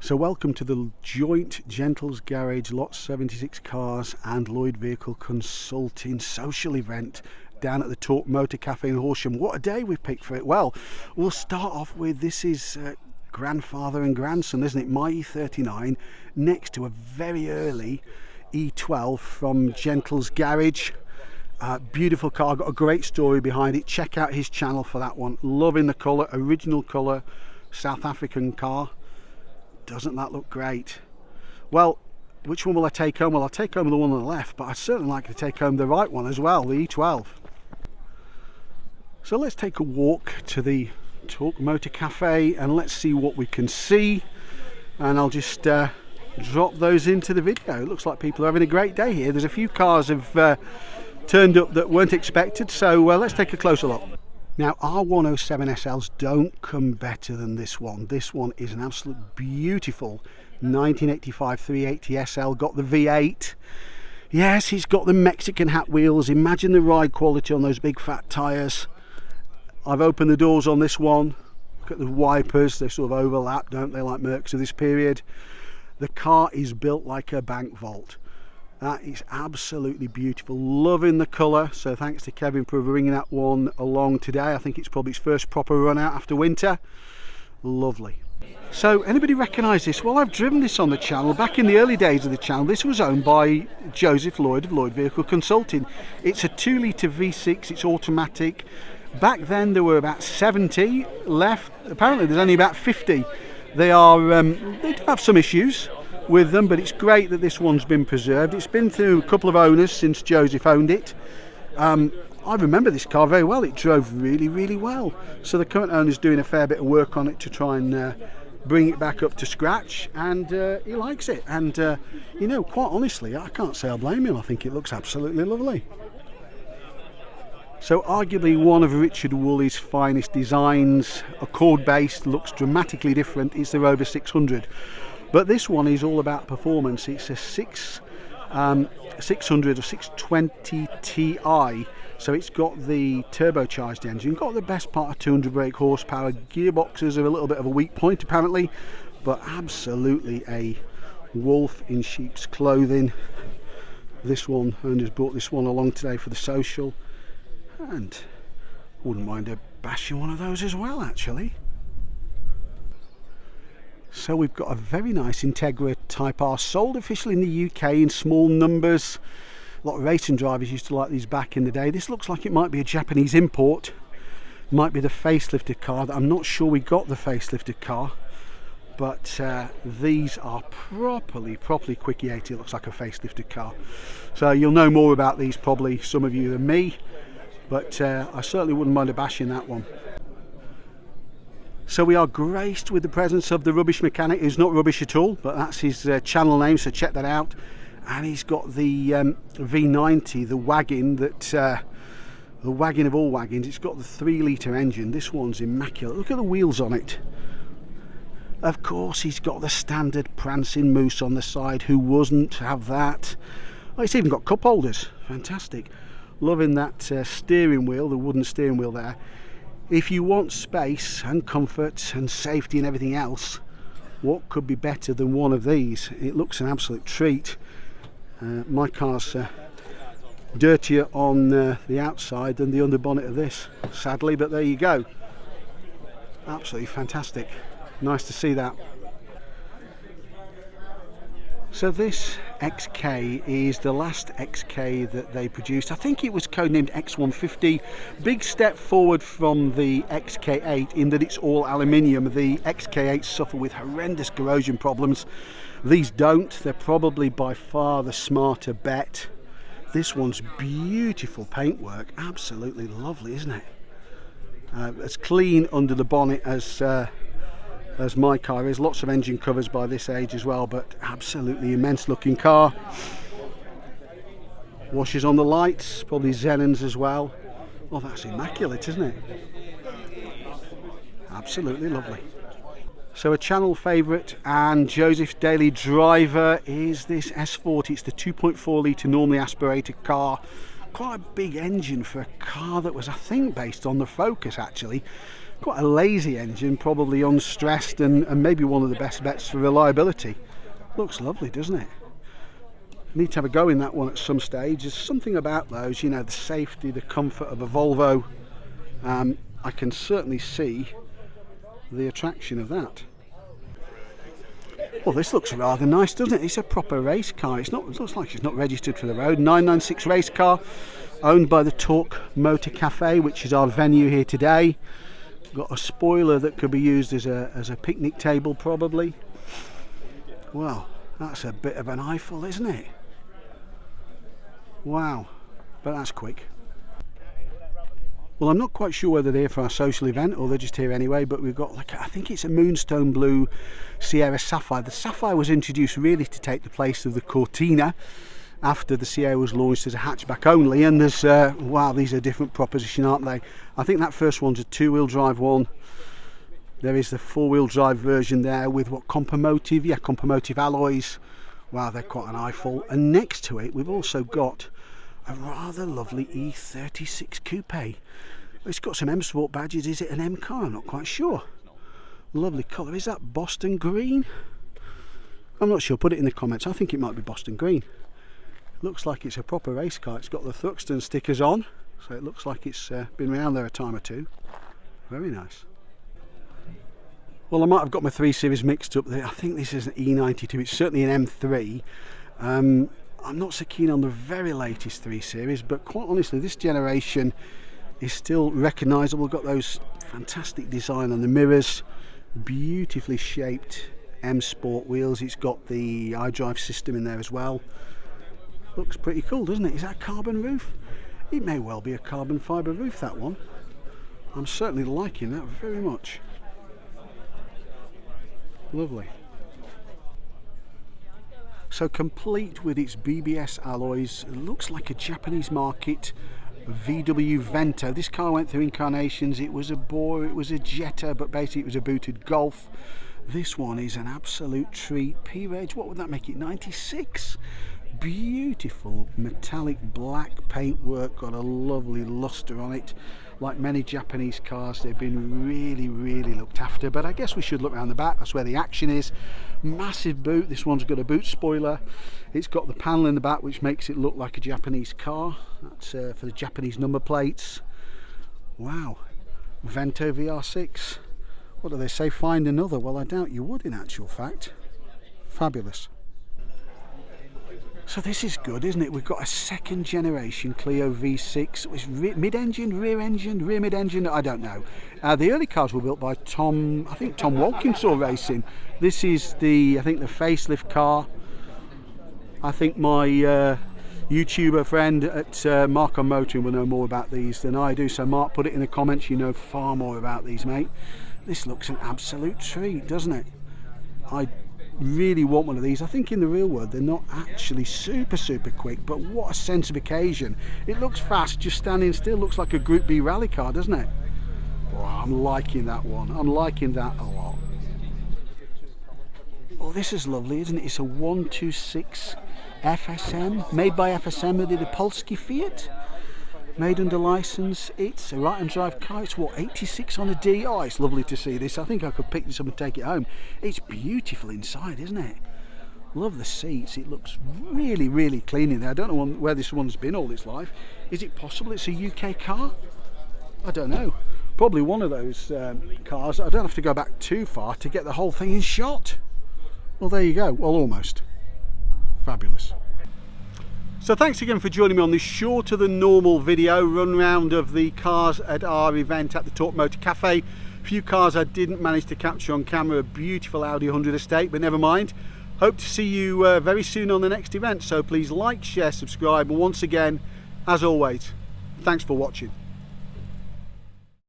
So welcome to the joint Gentil's Garage LOT76 Cars and Lloyd Vehicle Consulting social event down at the Talk Motor Cafe in Horsham. What a day we've picked for it. Well, we'll start off with, this is grandfather and grandson, isn't it? My E39 next to a very early E12 from Gentil's Garage. Beautiful car, got a great story behind it. Check out his channel for that one. Loving the colour, original colour, South African car. Doesn't that look great? Well, which one will I take home? Well, I'll take home the one on the left, but I'd certainly like to take home the right one as well, the E12. So let's take a walk to the Talk Motor Cafe and let's see what we can see. And I'll just drop those into the video. It looks like people are having a great day here. There's a few cars have turned up that weren't expected, so let's take a closer look. Now, R107 SLs don't come better than this one. This one is an absolute beautiful 1985 380 SL. Got the V8. Yes, he's got the Mexican hat wheels. Imagine the ride quality on those big fat tyres. I've opened the doors on this one. Look at the wipers. They sort of overlap, don't they, like Mercs of this period. The car is built like a bank vault. That is absolutely beautiful. Loving the colour. So thanks to Kevin for bringing that one along today. I think it's probably its first proper run out after winter. Lovely. So anybody recognise this? Well, I've driven this on the channel. Back in the early days of the channel, this was owned by Joseph Lloyd of Lloyd Vehicle Consulting. It's a 2-litre V6. It's automatic. Back then there were about 70 left. Apparently there's only about 50. They do have some issues with them, but it's great that this one's been preserved. It's been through a couple of owners since Joseph owned it. I remember this car very well. It drove really well. So the current owner's doing a fair bit of work on it to try and bring it back up to scratch, and he likes it. And you know, quite honestly, I can't say I blame him. I think it looks absolutely lovely. So arguably one of Richard Woolley's finest designs, Accord based, looks dramatically different. It's the Rover 600. But this one is all about performance. It's a 600 or 620 Ti, so it's got the turbocharged engine, got the best part of 200 brake horsepower. Gearboxes are a little bit of a weak point apparently, but absolutely a wolf in sheep's clothing. This one, owner's brought this one along today for the social, and wouldn't mind bashing one of those as well actually. So we've got a very nice Integra Type R, sold officially in the UK in small numbers. A lot of racing drivers used to like these back in the day. This looks like it might be a Japanese import. Might be the facelifted car. I'm not sure we got the facelifted car, but these are properly quick 80. It looks like a facelifted car. So you'll know more about these probably, some of you, than me, but I certainly wouldn't mind bashing that one. So we are graced with the presence of the Rubbish Mechanic, who's not rubbish at all, but that's his channel name, so check that out. And he's got the V90, the wagon that, the wagon of all wagons. It's got the 3-litre engine. This one's immaculate. Look at the wheels on it. Of course, he's got the standard prancing moose on the side. Who wouldn't have that? Oh, it's even got cup holders. Fantastic. Loving that steering wheel, the wooden steering wheel there. If you want space and comfort and safety and everything else, what could be better than one of these? It looks an absolute treat. My car's dirtier on the outside than the underbonnet of this, sadly, but there you go. Absolutely fantastic. Nice to see that. So this XK is the last XK that they produced. I think it was codenamed X150. Big step forward from the XK8 in that it's all aluminium. The XK8 suffer with horrendous corrosion problems. These don't. They're probably by far the smarter bet. This one's beautiful paintwork. Absolutely lovely, isn't it? As clean under the bonnet as my car is. Lots of engine covers by this age as well, but absolutely immense looking car. Washers on the lights, probably Xenons as well. Oh, that's immaculate, isn't it? Absolutely lovely. So a channel favourite and Joseph's daily driver is this S40. It's the 2.4 litre normally aspirated car. Quite a big engine for a car that was, I think, based on the Focus actually. Quite a lazy engine, probably unstressed, and maybe one of the best bets for reliability. Looks lovely, doesn't it? Need to have a go in that one at some stage. There's something about those, you know, the safety, the comfort of a Volvo. I can certainly see the attraction of that. Well, this looks rather nice, doesn't it? It's a proper race car. It looks like it's not registered for the road. 996 race car, owned by the Talk Motor Cafe, which is our venue here today. Got a spoiler that could be used as a picnic table, probably. Well, that's a bit of an eyeful, isn't it? Wow, but that's quick. Well, I'm not quite sure whether they're here for our social event or they're just here anyway, but we've got, like, I think it's a moonstone blue Sierra Sapphire. The Sapphire was introduced really to take the place of the Cortina after the Sierra was launched as a hatchback only, and there's wow, these are different proposition, aren't they? I think that first one's a two-wheel drive one. There is the four-wheel drive version there with what, Compomotive? Yeah, Compomotive alloys. Wow, they're quite an eyeful. And next to it we've also got a rather lovely E36 coupe. It's got some M Sport badges. Is it an M car? I'm not quite sure. Lovely colour. Is that Boston green? I'm not sure. Put it in the comments. I think it might be Boston green. Looks like it's a proper race car. It's got the Thruxton stickers on, so it looks like it's been around there a time or two. Very nice. Well, I might have got my 3 Series mixed up there. I think this is an E92. It's certainly an M3. I'm not so keen on the very latest 3 Series, but quite honestly, this generation is still recognisable. Got those fantastic design on the mirrors, beautifully shaped M Sport wheels. It's got the iDrive system in there as well. Looks pretty cool, doesn't it? Is that a carbon roof? It may well be a carbon fibre roof, that one. I'm certainly liking that very much. Lovely. So complete with its BBS alloys, it looks like a Japanese market VW Vento. This car went through incarnations. It was a Boar, it was a Jetta, but basically it was a booted Golf. This one is an absolute treat. P-Reg, what would that make it? 96? Beautiful metallic black paintwork, got a lovely luster on it. Like many Japanese cars, they've been really looked after, but I guess we should look around the back. That's where the action is. Massive boot. This one's got a boot spoiler. It's got the panel in the back which makes it look like a Japanese car. That's for the Japanese number plates. Wow. Vento VR6. What do they say? Find another. Well, I doubt you would in actual fact. Fabulous. So this is good, isn't it? We've got a second generation Clio V6. It's mid-engine, rear mid-engine, I don't know. The early cars were built by Tom Walkinshaw Racing. This is I think the facelift car. I think my YouTuber friend at Mark on Motoring will know more about these than I do. So Mark, put it in the comments, you know far more about these, mate. This looks an absolute treat, doesn't it? I really want one of these. I think in the real world they're not actually super quick, but what a sense of occasion. It looks fast just standing still. Looks like a Group B rally car, doesn't it? Oh, I'm liking that one. I'm liking that a lot. Oh, this is lovely, isn't it? It's a 126 FSM, made by FSM. They did a Polski Fiat, made under license. It's a right-hand drive car. It's what, 86 on a D. Oh, it's lovely to see this. I think I could pick this up and take it home. It's beautiful inside, isn't it? Love the seats. It looks really clean in there. I don't know where this one's been all its life. Is it possible it's a UK car? I don't know. Probably one of those cars. I don't have to go back too far to get the whole thing in shot. Well, there you go. Well, almost. Fabulous. So thanks again for joining me on this shorter than normal video run round of the cars at our event at the Talk Motor Cafe. A few cars I didn't manage to capture on camera. A beautiful Audi 100 estate, but never mind. Hope to see you very soon on the next event. So please like, share, subscribe, and once again, as always, thanks for watching.